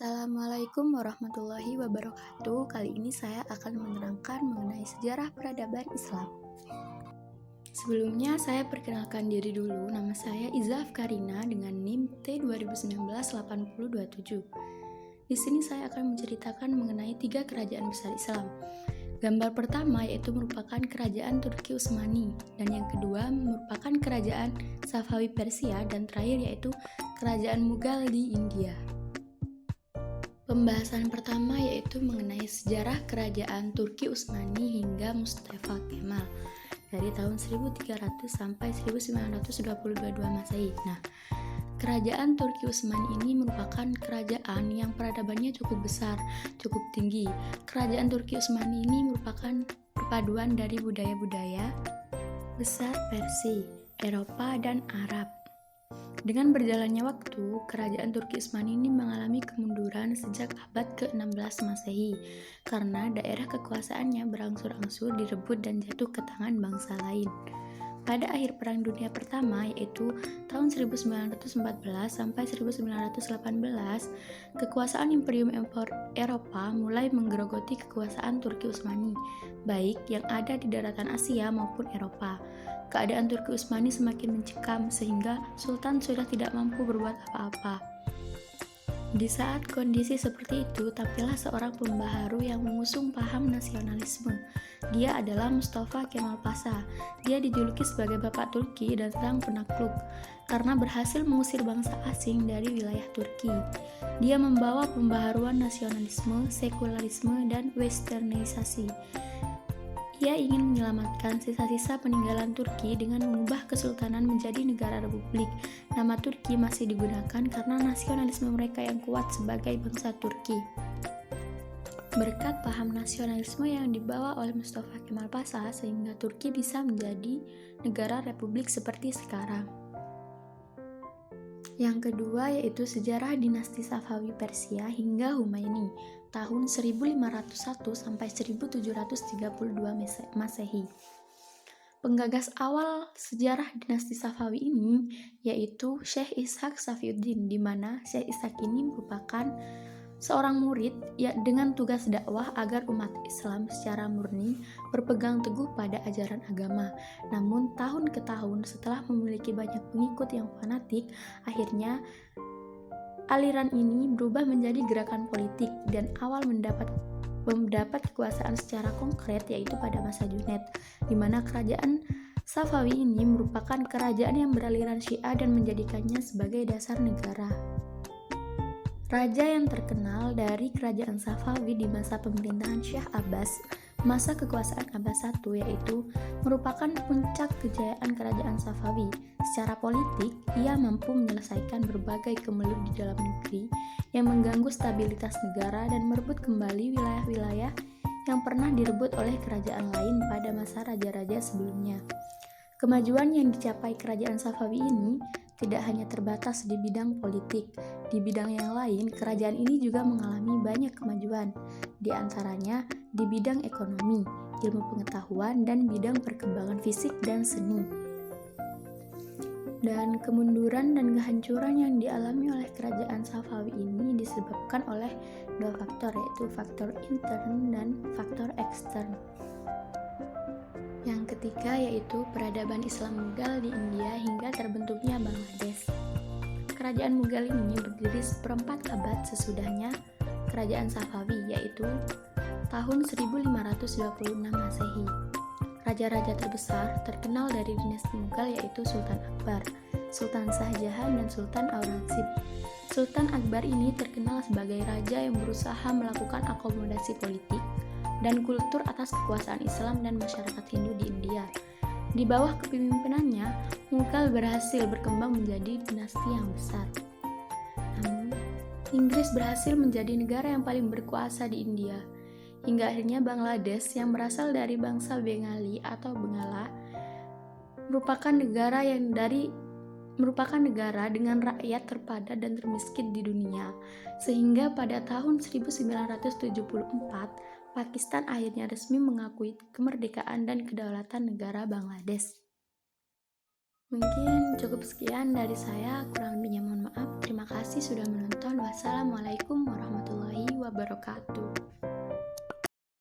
Assalamualaikum warahmatullahi wabarakatuh. Kali ini saya akan menerangkan mengenai sejarah peradaban Islam. Sebelumnya saya perkenalkan diri dulu. Nama saya Iza Afkarina dengan NIM T2019-8027. Di sini saya akan menceritakan mengenai 3 kerajaan besar Islam. Gambar pertama yaitu merupakan kerajaan Turki Utsmani, dan yang kedua merupakan kerajaan Safawi Persia, dan terakhir yaitu kerajaan Mughal di India. Pembahasan pertama yaitu mengenai sejarah kerajaan Turki Utsmani hingga Mustafa Kemal dari tahun 1300 sampai 1922 Masehi. Nah, kerajaan Turki Utsmani ini merupakan kerajaan yang peradabannya cukup besar, cukup tinggi. Kerajaan Turki Utsmani ini merupakan perpaduan dari budaya-budaya besar Persia, Eropa, dan Arab. Dengan berjalannya waktu, kerajaan Turki Utsmani ini mengalami kemunduran sejak abad ke-16 Masehi karena daerah kekuasaannya berangsur-angsur direbut dan jatuh ke tangan bangsa lain. Pada akhir Perang Dunia Pertama, yaitu tahun 1914 sampai 1918, kekuasaan Imperium Eropa mulai menggerogoti kekuasaan Turki Utsmani, baik yang ada di daratan Asia maupun Eropa. Keadaan Turki Utsmani semakin mencekam sehingga Sultan sudah tidak mampu berbuat apa-apa. Di saat kondisi seperti itu, tampillah seorang pembaharu yang mengusung paham nasionalisme. Dia adalah Mustafa Kemal Pasha. Dia dijuluki sebagai Bapak Turki dan sang penakluk karena berhasil mengusir bangsa asing dari wilayah Turki. Dia membawa pembaharuan nasionalisme, sekularisme, dan westernisasi. Ia ingin menyelamatkan sisa-sisa peninggalan Turki dengan mengubah kesultanan menjadi negara republik. Nama Turki masih digunakan karena nasionalisme mereka yang kuat sebagai bangsa Turki. Berkat paham nasionalisme yang dibawa oleh Mustafa Kemal Pasha, sehingga Turki bisa menjadi negara republik seperti sekarang. Yang kedua yaitu sejarah dinasti Safawi Persia hingga Humaini tahun 1501 sampai 1732 Masehi. Penggagas awal sejarah dinasti Safawi ini yaitu Syekh Ishaq Safiuddin, di mana Syekh Ishaq ini merupakan seorang murid dengan tugas dakwah agar umat Islam secara murni berpegang teguh pada ajaran agama. Namun tahun ke tahun setelah memiliki banyak pengikut yang fanatik, akhirnya aliran ini berubah menjadi gerakan politik dan awal mendapat kekuasaan secara konkret yaitu pada masa Junaid, di mana kerajaan Safawi ini merupakan kerajaan yang beraliran Syiah dan menjadikannya sebagai dasar negara. Raja yang terkenal dari kerajaan Safawi di masa pemerintahan Syekh Abbas, masa kekuasaan Abbas I, yaitu merupakan puncak kejayaan kerajaan Safawi. Secara politik, ia mampu menyelesaikan berbagai kemelut di dalam negeri yang mengganggu stabilitas negara dan merebut kembali wilayah-wilayah yang pernah direbut oleh kerajaan lain pada masa raja-raja sebelumnya. Kemajuan yang dicapai kerajaan Safawi ini tidak hanya terbatas di bidang politik. Di bidang yang lain, kerajaan ini juga mengalami banyak kemajuan, di antaranya di bidang ekonomi, ilmu pengetahuan, dan bidang perkembangan fisik dan seni. Dan kemunduran dan kehancuran yang dialami oleh kerajaan Safawi ini disebabkan oleh 2 faktor, yaitu faktor intern dan faktor ekstern. Yang ketiga yaitu peradaban Islam Mughal di India hingga terbentuknya Bangladesh. Kerajaan Mughal ini berdiri seperempat abad sesudahnya kerajaan Safawi, yaitu tahun 1526 Masehi. Raja-raja terbesar terkenal dari dinasti Mughal yaitu Sultan Akbar, Sultan Shah Jahan, dan Sultan Aurangzeb. Sultan Akbar ini terkenal sebagai raja yang berusaha melakukan akomodasi politik dan kultur atas kekuasaan Islam dan masyarakat Hindu di India. Di bawah kepemimpinannya, Mughal berhasil berkembang menjadi dinasti yang besar. Namun, Inggris berhasil menjadi negara yang paling berkuasa di India, hingga akhirnya Bangladesh yang berasal dari bangsa Bengali atau Bengala merupakan negara dengan rakyat terpadat dan termiskin di dunia, sehingga pada tahun 1974 Pakistan akhirnya resmi mengakui kemerdekaan dan kedaulatan negara Bangladesh. Mungkin cukup sekian dari saya, kurang lebihnya mohon maaf. Terima kasih sudah menonton. Wassalamualaikum warahmatullahi wabarakatuh. wabarakatuh.